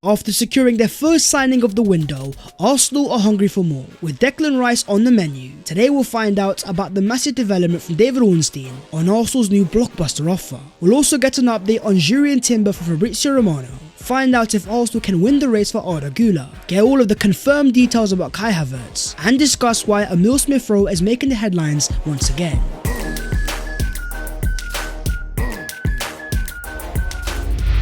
After securing their first signing of the window, Arsenal are hungry for more. With Declan Rice on the menu, today we'll find out about the massive development from David Ornstein on Arsenal's new blockbuster offer. We'll also get an update on Jurrien Timber for Fabrizio Romano, find out if Arsenal can win the race for Arda Güler, get all of the confirmed details about Kai Havertz, and discuss why a Mikel Arteta is making the headlines once again.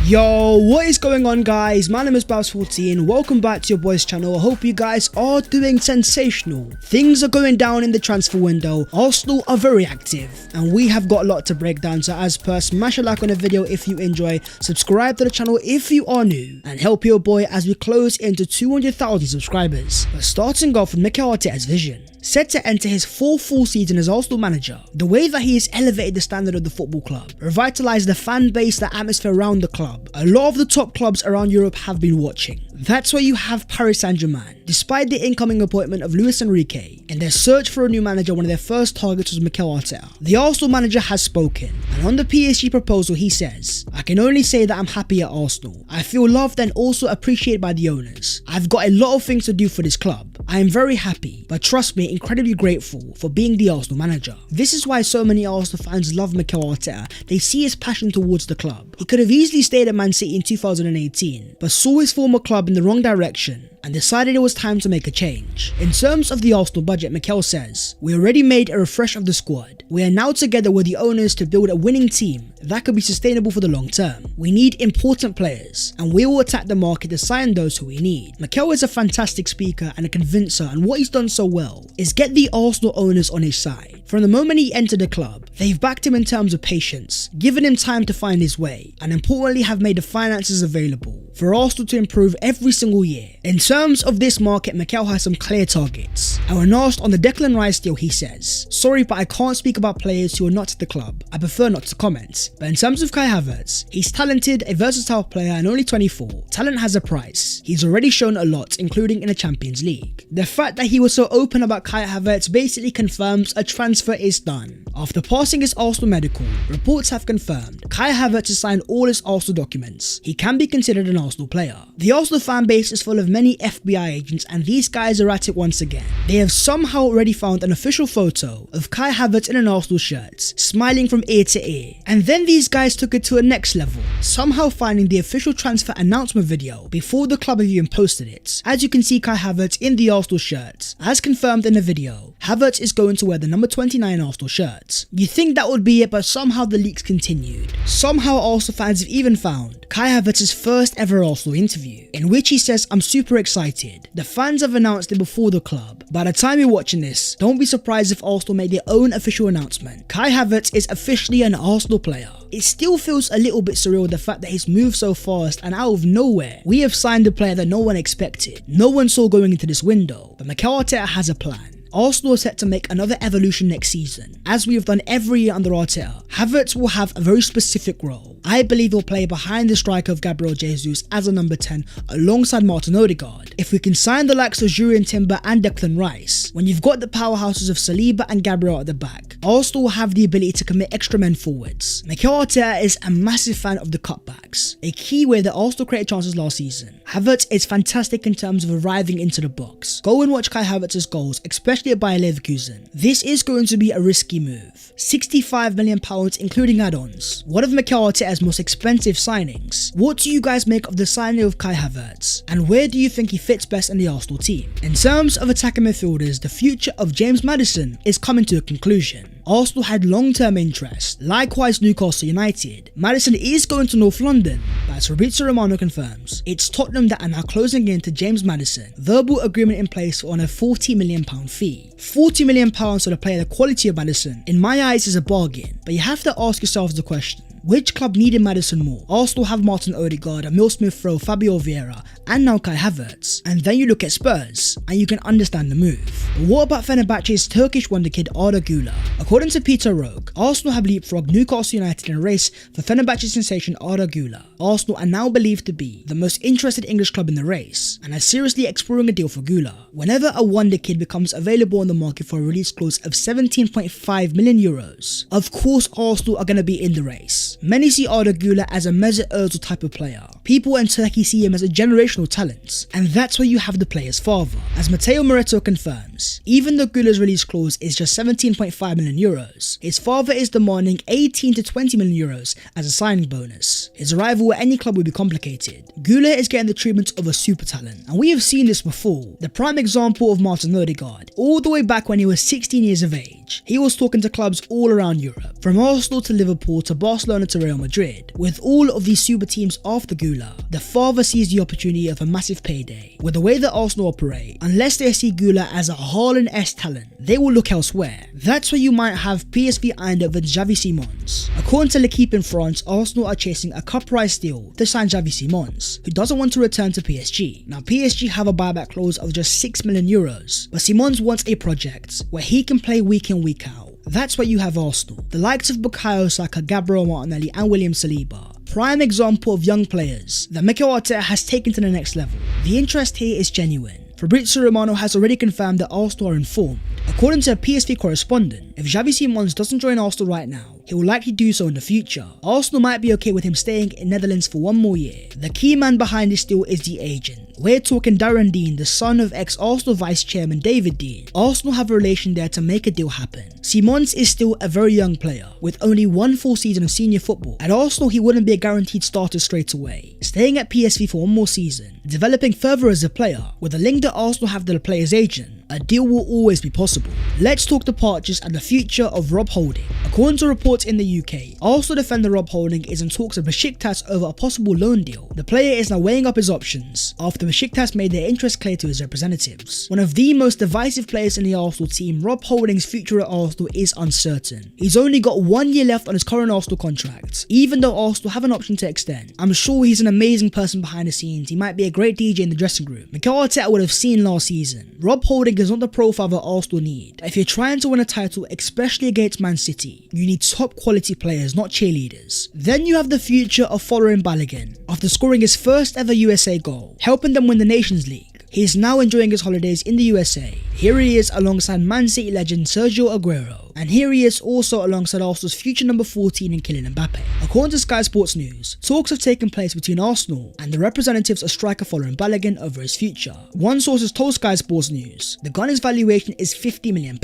Yo, what is going on guys? My name is Babs14, welcome back to your boys channel. I hope you guys are doing sensational. Things are going down in the transfer window, Arsenal are very active, and we have got a lot to break down. So as per, smash a like on the video if you enjoy, subscribe to the channel if you are new, and help your boy as we close into 200,000 subscribers. But starting off with Mikel Arteta's vision. Set to enter his fourth full season as Arsenal manager, the way that he has elevated the standard of the football club, revitalised the fan base, the atmosphere around the club. A lot of the top clubs around Europe have been watching. That's why you have Paris Saint-Germain. Despite the incoming appointment of Luis Enrique, in their search for a new manager, one of their first targets was Mikel Arteta. The Arsenal manager has spoken, and on the PSG proposal he says, "I can only say that I'm happy at Arsenal. I feel loved and also appreciated by the owners. I've got a lot of things to do for this club. I am very happy, but trust me, incredibly grateful for being the Arsenal manager." This is why so many Arsenal fans love Mikel Arteta. They see his passion towards the club. He could have easily stayed at Man City in 2018, but saw his former club in the wrong direction and decided it was time to make a change. In terms of the Arsenal budget, Mikel says, "We already made a refresh of the squad. We are now together with the owners to build a winning team that could be sustainable for the long term. We need important players, and we will attack the market to sign those who we need." Mikel is a fantastic speaker and a convincer, and what he's done so well is get the Arsenal owners on his side. From the moment he entered the club, they've backed him in terms of patience, given him time to find his way, and importantly have made the finances available for Arsenal to improve every single year. In terms of this market, Mikel has some clear targets. And when asked on the Declan Rice deal, he says, "Sorry, but I can't speak about players who are not at the club. I prefer not to comment." But in terms of Kai Havertz, he's talented, a versatile player, and only 24. Talent has a price. He's already shown a lot, including in the Champions League. The fact that he was so open about Kai Havertz basically confirms a transfer is done. After passing his Arsenal medical, reports have confirmed Kai Havertz has signed all his Arsenal documents. He can be considered an Arsenal player. The Arsenal fan base is full of many FBI agents, and these guys are at it once again. They have somehow already found an official photo of Kai Havertz in an Arsenal shirt, smiling from ear to ear. And then these guys took it to a next level, somehow finding the official transfer announcement video before the club have even posted it. As you can see Kai Havertz in the Arsenal shirt. As confirmed in the video, Havertz is going to wear the number 29 Arsenal shirt. You think that would be it, but somehow the leaks continued. Somehow Arsenal fans have even found Kai Havertz's first ever Arsenal interview, in which he says, "I'm super excited. The fans have announced it before the club. By the time you're watching this, don't be surprised if Arsenal made their own official announcement. Kai Havertz is officially an Arsenal player." It still feels a little bit surreal, the fact that he's moved so fast and out of nowhere. We have signed a player that no one expected. No one saw going into this window, but Mikel Arteta has a plan. Arsenal are set to make another evolution next season. As we have done every year under Arteta, Havertz will have a very specific role. I believe he'll play behind the striker of Gabriel Jesus as a number 10 alongside Martin Odegaard. If we can sign the likes of Jurrien Timber and Declan Rice, when you've got the powerhouses of Saliba and Gabriel at the back, Arsenal will have the ability to commit extra men forwards. Mikel Arteta is a massive fan of the cutbacks, a key way that Arsenal created chances last season. Havertz is fantastic in terms of arriving into the box. Go and watch Kai Havertz's goals, especially at Bayer Leverkusen. This is going to be a risky move. £65 million including add-ons. One of Mikel Arteta's most expensive signings. What do you guys make of the signing of Kai Havertz? And where do you think he fits best in the Arsenal team? In terms of attacking midfielders, the future of James Maddison is coming to a conclusion. Arsenal had long-term interest, likewise Newcastle United. Maddison is going to North London, but as Fabrizio Romano confirms, it's Tottenham that are now closing in to James Maddison. Verbal agreement in place on a £40 million fee. £40 million for the player the quality of Maddison, in my eyes, is a bargain, but you have to ask yourselves the question. Which club needed Maddison more? Arsenal have Martin Odegaard, Emil Smith-Rowe, Fabio Vieira, and now Kai Havertz. And then you look at Spurs, and you can understand the move. But what about Fenerbahce's Turkish wonderkid Arda Güler? According to Peter Rogue, Arsenal have leapfrogged Newcastle United in a race for Fenerbahce sensation Arda Güler. Arsenal are now believed to be the most interested English club in the race, and are seriously exploring a deal for Güler. Whenever a wonder kid becomes available on the market for a release clause of €17.5 million, of course Arsenal are going to be in the race. Many see Arda Güler as a Mesut Ozil type of player, People in Turkey see him as a generational talent, and that's why you have the player's father. As Matteo Moretto confirms, even though Güler's release clause is just 17.5 million euros, his father is demanding 18 to 20 million euros as a signing bonus. His arrival at any club would be complicated. Güler is getting the treatment of a super talent, and we have seen this before. The prime example of Martin Odegaard, all the way back when he was 16 years of age. He was talking to clubs all around Europe, from Arsenal to Liverpool to Barcelona to Real Madrid. With all of these super teams after Güler, the father sees the opportunity of a massive payday. With the way that Arsenal operate, unless they see Güler as a Haaland-esque talent, they will look elsewhere. That's where you might have PSV Eindhoven's Javi Simons. According to L'Equipe in France, Arsenal are chasing a cut price deal to sign Javi Simons, who doesn't want to return to PSG. Now PSG have a buyback clause of just 6 million euros, but Simons wants a project where he can play week in, week out. That's why you have Arsenal, the likes of Bukayo Saka, Gabriel Martinelli and William Saliba. Prime example of young players that Mikel Arteta has taken to the next level. The interest here is genuine. Fabrizio Romano has already confirmed that Arsenal are informed. According to a PSV correspondent, if Javi Simons doesn't join Arsenal right now, he will likely do so in the future. Arsenal might be okay with him staying in Netherlands for one more year. The key man behind this deal is the agent. We're talking Darren Dean, the son of ex-Arsenal vice chairman David Dean. Arsenal have a relation there to make a deal happen. Simons is still a very young player, with only one full season of senior football. At Arsenal, he wouldn't be a guaranteed starter straight away. Staying at PSV for one more season, developing further as a player, with the link that Arsenal have to the player's agent, a deal will always be possible. Let's talk departures and the future of Rob Holding. According to reports in the UK, Arsenal defender Rob Holding is in talks with Besiktas over a possible loan deal. The player is now weighing up his options after Besiktas made their interest clear to his representatives. One of the most divisive players in the Arsenal team, Rob Holding's future at Arsenal is uncertain. He's only got 1 year left on his current Arsenal contract. Even though Arsenal have an option to extend, I'm sure he's an amazing person behind the scenes. He might be a great DJ in the dressing room. Mikel Arteta would have seen last season. Rob Holding is not the profile that Arsenal need. If you're trying to win a title, especially against Man City, you need top quality players, not cheerleaders. Then you have the future of Folarin Balogun. After scoring his first ever USA goal, helping them win the Nations League, he is now enjoying his holidays in the USA. Here he is alongside Man City legend Sergio Aguero. And here he is also alongside Arsenal's future number 14 in Kylian Mbappe. According to Sky Sports News, talks have taken place between Arsenal and the representatives of striker Folarin Balogun over his future. One source has told Sky Sports News the Gunners' valuation is £50 million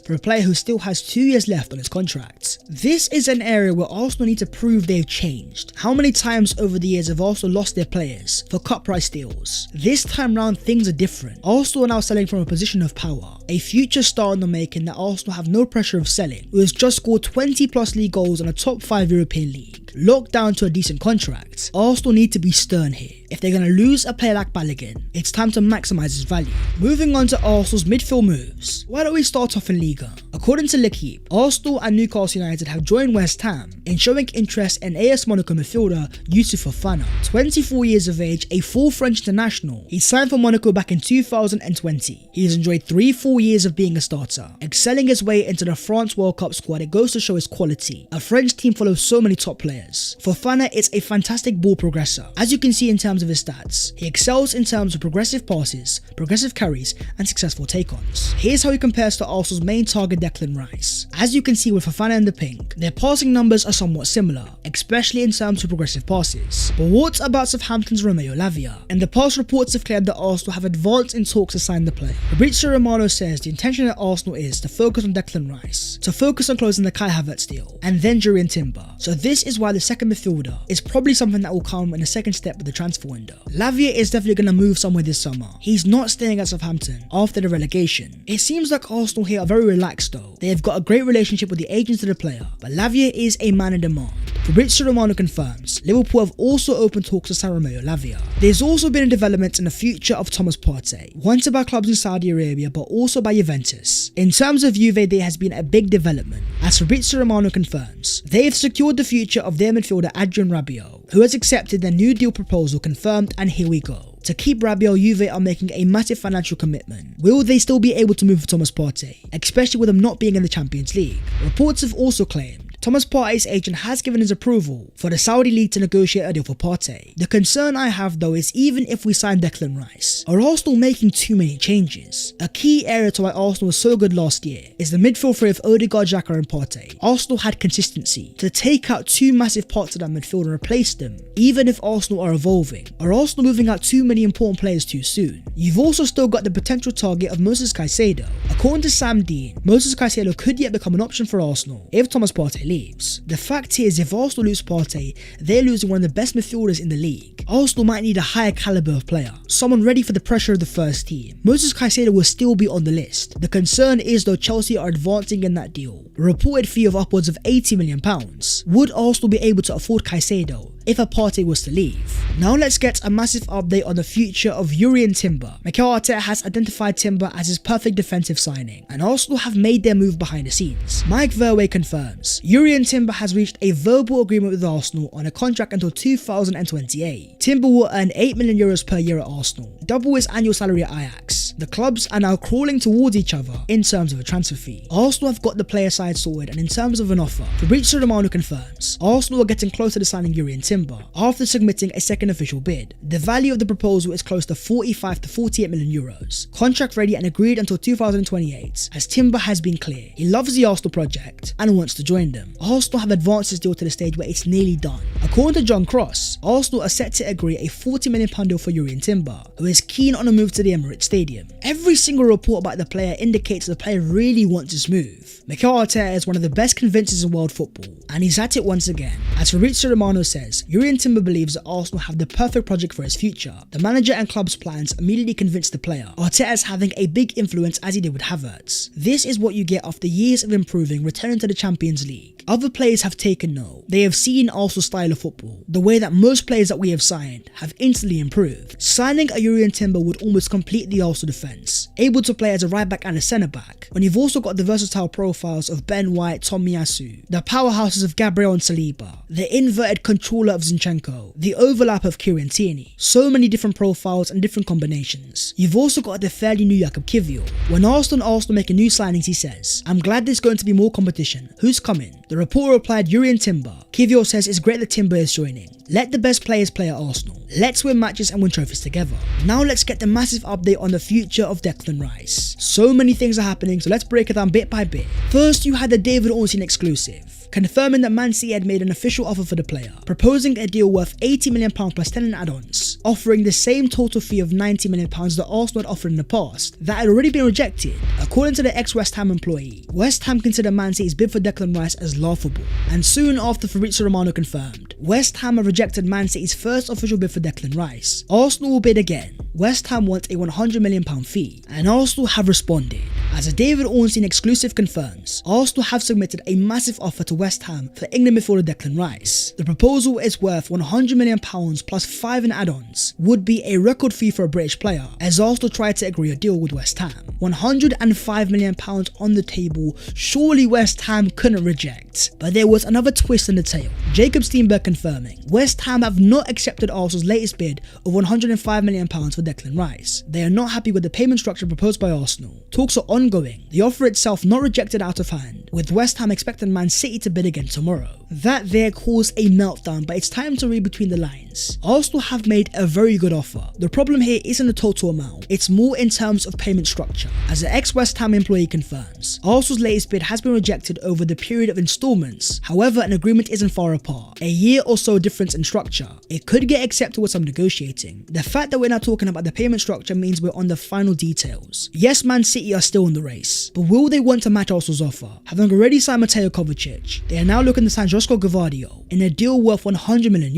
for a player who still has 2 years left on his contract. This is an area where Arsenal need to prove they've changed. How many times over the years have Arsenal lost their players for cut price deals? This time round things are different. Arsenal are now selling from a position of power. A future star in the making that Arsenal have no pressure of selling, who has just scored 20 plus league goals in a top 5 European league, locked down to a decent contract. Arsenal need to be stern here. If they're going to lose a player like Balogun, it's time to maximise his value. Moving on to Arsenal's midfield moves. Why don't we start off in Liga? According to L'Equipe, Arsenal and Newcastle United have joined West Ham in showing interest in AS Monaco midfielder Youssouf Fofana. 24 years of age, a full French international, he signed for Monaco back in 2020. He has enjoyed 3 full years of being a starter, excelling his way into the France World Cup squad. It goes to show his quality. A French team full of so many top players. Fofana is a fantastic ball progressor. As you can see in terms of his stats, he excels in terms of progressive passes, progressive carries and successful take-ons. Here's how he compares to Arsenal's main target Declan Rice. As you can see with Fofana in the pink, their passing numbers are somewhat similar, especially in terms of progressive passes. But what about Southampton's Romeo Lavia? In the past, reports have claimed that Arsenal have advanced in talks to sign the player. Fabrizio Romano says the intention at Arsenal is to focus on Declan Rice, to focus on closing the Kai Havertz deal, and then Jurrien Timber. So this is why the second midfielder is probably something that will come in the second step of the transfer window. Lavia is definitely going to move somewhere this summer. He's not staying at Southampton after the relegation. It seems like Arsenal here are very relaxed though. They have got a great relationship with the agents of the player, but Lavia is a man in demand. Fabrizio Romano confirms Liverpool have also opened talks to sign Romeo Lavia. There's also been a development in the future of Thomas Partey, wanted by clubs in Saudi Arabia but also by Juventus. In terms of Juve, there has been a big development. As Fabrizio Romano confirms, they have secured the future of their midfielder Adrien Rabiot, who has accepted their new deal proposal confirmed, and here we go. To keep Rabiot, Juve are making a massive financial commitment. Will they still be able to move for Thomas Partey, especially with him not being in the Champions League? Reports have also claimed Thomas Partey's agent has given his approval for the Saudi league to negotiate a deal for Partey. The concern I have though is even if we sign Declan Rice, are Arsenal making too many changes? A key area to why Arsenal was so good last year is the midfield three of Odegaard, Xhaka and Partey. Arsenal had consistency to take out two massive parts of that midfield and replace them, even if Arsenal are evolving. Are Arsenal moving out too many important players too soon? You've also still got the potential target of Moses Caicedo. According to Sam Dean, Moses Caicedo could yet become an option for Arsenal if Thomas Partey leaves. The fact is, if Arsenal lose Partey, they're losing one of the best midfielders in the league. Arsenal might need a higher caliber of player, someone ready for the pressure of the first team. Moses Caicedo will still be on the list. The concern is though Chelsea are advancing in that deal. A reported fee of upwards of £80 million. Would Arsenal be able to afford Caicedo if a Partey was to leave? Now let's get a massive update on the future of Jurrien Timber. Mikel Arteta has identified Timber as his perfect defensive signing, and Arsenal have made their move behind the scenes. Mike Verwey confirms Jurrien Timber has reached a verbal agreement with Arsenal on a contract until 2028. Timber will earn €8 million per year at Arsenal, double his annual salary at Ajax. The clubs are now crawling towards each other in terms of a transfer fee. Arsenal have got the player side sorted, and in terms of an offer, Fabrizio Romano confirms Arsenal are getting closer to signing Jurrien Timber after submitting a second official bid. The value of the proposal is close to 45 to 48 million euros. Contract ready and agreed until 2028, as Timber has been clear he loves the Arsenal project and wants to join them. Arsenal have advanced this deal to the stage where it's nearly done. According to John Cross, Arsenal are set to agree a £40 million deal for Jurrien Timber, who is keen on a move to the Emirates Stadium. Every single report about the player indicates the player really wants this move. Mikel Arteta is one of the best convincers in world football, and he's at it once again. As Fabrizio Romano says, Jurrien Timber believes that Arsenal have the perfect project for his future. The manager and club's plans immediately convinced the player. Arteta is having a big influence as he did with Havertz. This is what you get after years of improving, returning to the Champions League. Other players have taken note. They have seen Arsenal's style of football, the way that most players that we have signed have instantly improved. Signing a Jurrien Timber would almost complete the Arsenal defence, able to play as a right back and a centre back, when you've also got the versatile profiles of Ben White, Tomiyasu, the powerhouses of Gabriel and Saliba, the inverted controller of Zinchenko, the overlap of Kieran Tierney. So many different profiles and different combinations. You've also got the fairly new Jakub Kiwior. When asked on Arsenal making new signings, he says, "I'm glad there's going to be more competition. Who's coming?" The reporter replied, Jurrien Timber. Kiwior says it's great that Timber is joining. Let the best players play at Arsenal. Let's win matches and win trophies together. Now let's get the massive update on the future of Declan Rice. So many things are happening, so let's break it down bit by bit. First, you had the David Ornstein exclusive, confirming that Man City had made an official offer for the player, proposing a deal worth £80 million plus 10 in add-ons, offering the same total fee of £90 million that Arsenal had offered in the past, that had already been rejected. According to the ex-West Ham employee, West Ham considered Man City's bid for Declan Rice as laughable, and soon after Fabrizio Romano confirmed, West Ham have rejected Man City's first official bid for Declan Rice. Arsenal will bid again. West Ham want a £100 million fee, and Arsenal have responded. As a David Ornstein exclusive confirms, Arsenal have submitted a massive offer to West Ham for England midfielder Declan Rice. The proposal is worth £100 million plus 5 in add-ons, would be a record fee for a British player, as Arsenal tried to agree a deal with West Ham. £105 million on the table, surely West Ham couldn't reject. But there was another twist in the tale. Jacob Steenberg confirming, West Ham have not accepted Arsenal's latest bid of £105 million for Declan Rice. They are not happy with the payment structure proposed by Arsenal. Talks are ongoing, the offer itself not rejected out of hand, with West Ham expecting Man City to bid again tomorrow. That there caused a meltdown, but it's time to read between the lines. Arsenal have made a very good offer. The problem here isn't the total amount, it's more in terms of payment structure. As the ex-West Ham employee confirms, Arsenal's latest bid has been rejected over the period of installments. However, an agreement isn't far apart. A year or so difference in structure. It could get accepted with some negotiating. The fact that we're now talking about the payment structure means we're on the final details. Yes, Man City are still in the race, but will they want to match Arsenal's offer? Having already signed Mateo Kovacic, they are now looking to sign Josko Gvardiol in a deal worth €100 million.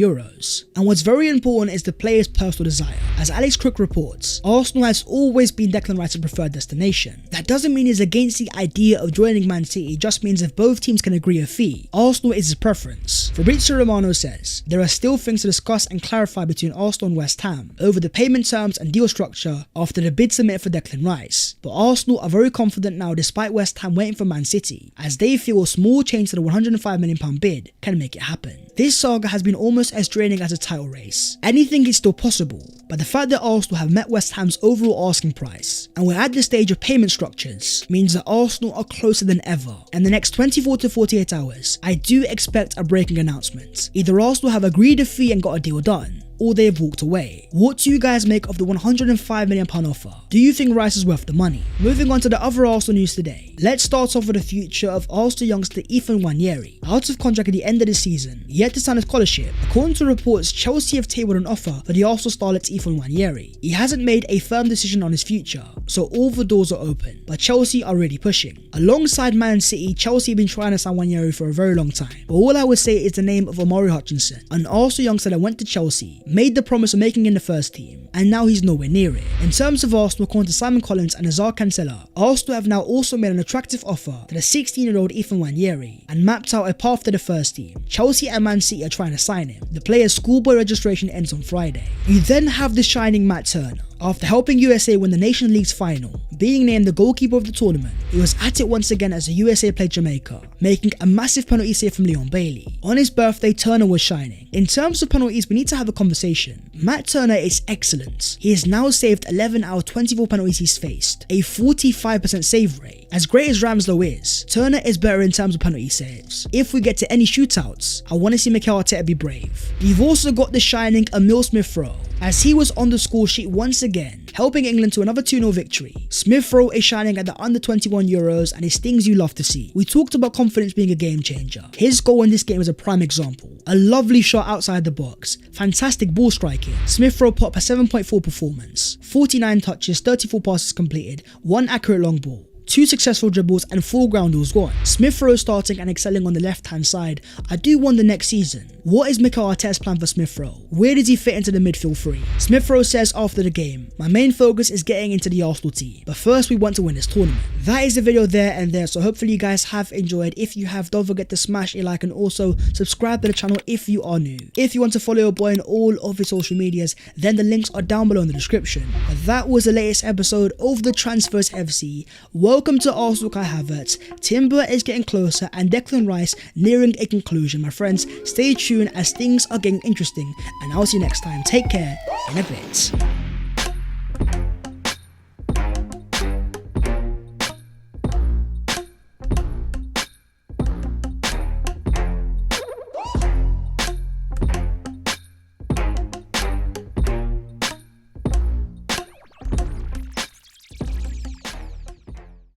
And what's very important is the player's personal desire. As Alex Crook reports, Arsenal has always been Declan Rice's preferred destination. That doesn't mean he's against the idea of joining Man City, it just means if both teams can agree a fee, Arsenal is his preference. Fabrizio Romano says, there are still things to discuss and clarify between Arsenal and West Ham over the payment terms and deal structure after the bid submitted for Declan Rice. But Arsenal are very confident now despite West Ham waiting for Man City, as they feel a small change to the £105 million bid bid can make it happen. This saga has been almost as draining as a title race. Anything is still possible, but the fact that Arsenal have met West Ham's overall asking price, and we're at the stage of payment structures, means that Arsenal are closer than ever. In the next 24 to 48 hours, I do expect a breaking announcement. Either Arsenal have agreed a fee and got a deal done, or they've walked away. What do you guys make of the £105 million offer? Do you think Rice is worth the money? Moving on to the other Arsenal news today. Let's start off with the future of Arsenal youngster Ethan Nwaneri, out of contract at the end of the season, yet to sign a scholarship. According to reports, Chelsea have tabled an offer for the Arsenal starlet Ethan Nwaneri. He hasn't made a firm decision on his future, so all the doors are open, but Chelsea are really pushing. Alongside Man City, Chelsea have been trying to sign Nwaneri for a very long time, but all I would say is the name of Omari Hutchinson, an Arsenal youngster that went to Chelsea, made the promise of making in the first team, and now he's nowhere near it. In terms of Arsenal, according to Simon Collins and Azar Cancella, Arsenal have now also made an attractive offer to the 16-year-old Ethan Nwaneri and mapped out a path to the first team. Chelsea and Man City are trying to sign him. The player's schoolboy registration ends on Friday. You then have the shining Matt Turner. After helping USA win the Nations League's final, being named the goalkeeper of the tournament, he was at it once again as the USA played Jamaica, making a massive penalty save from Leon Bailey. On his birthday, Turner was shining. In terms of penalties, we need to have a conversation. Matt Turner is excellent. He has now saved 11 out of 24 penalties he's faced, a 45% save rate. As great as Ramslow is, Turner is better in terms of penalty saves. If we get to any shootouts, I want to see Mikel Arteta be brave. You've also got the shining Emil Smith-Rowe, as he was on the score sheet once again, helping England to another 2-0 victory. Smith-Rowe is shining at the under-21 Euros and it's things you love to see. We talked about confidence being a game changer. His goal in this game is a prime example. A lovely shot outside the box, fantastic ball striking. Smith-Rowe put up a 7.4 performance, 49 touches, 34 passes completed, 1 accurate long ball, 2 successful dribbles and 4 ground balls gone. Smith-Rowe starting and excelling on the left hand side. I do wonder next season, what is Mikel Arteta's plan for Smith-Rowe? Where does he fit into the midfield three? Smith-Rowe says after the game, my main focus is getting into the Arsenal team, but first we want to win this tournament. That is the video there and there, so hopefully you guys have enjoyed. If you have, don't forget to smash a like and also subscribe to the channel if you are new. If you want to follow your boy on all of his social medias, then the links are down below in the description. But that was the latest episode of the Transfers FC. Welcome to Arsenal Kai Havertz. Timber is getting closer and Declan Rice nearing a conclusion. My friends, stay tuned as things are getting interesting, and I'll see you next time. Take care in a bit.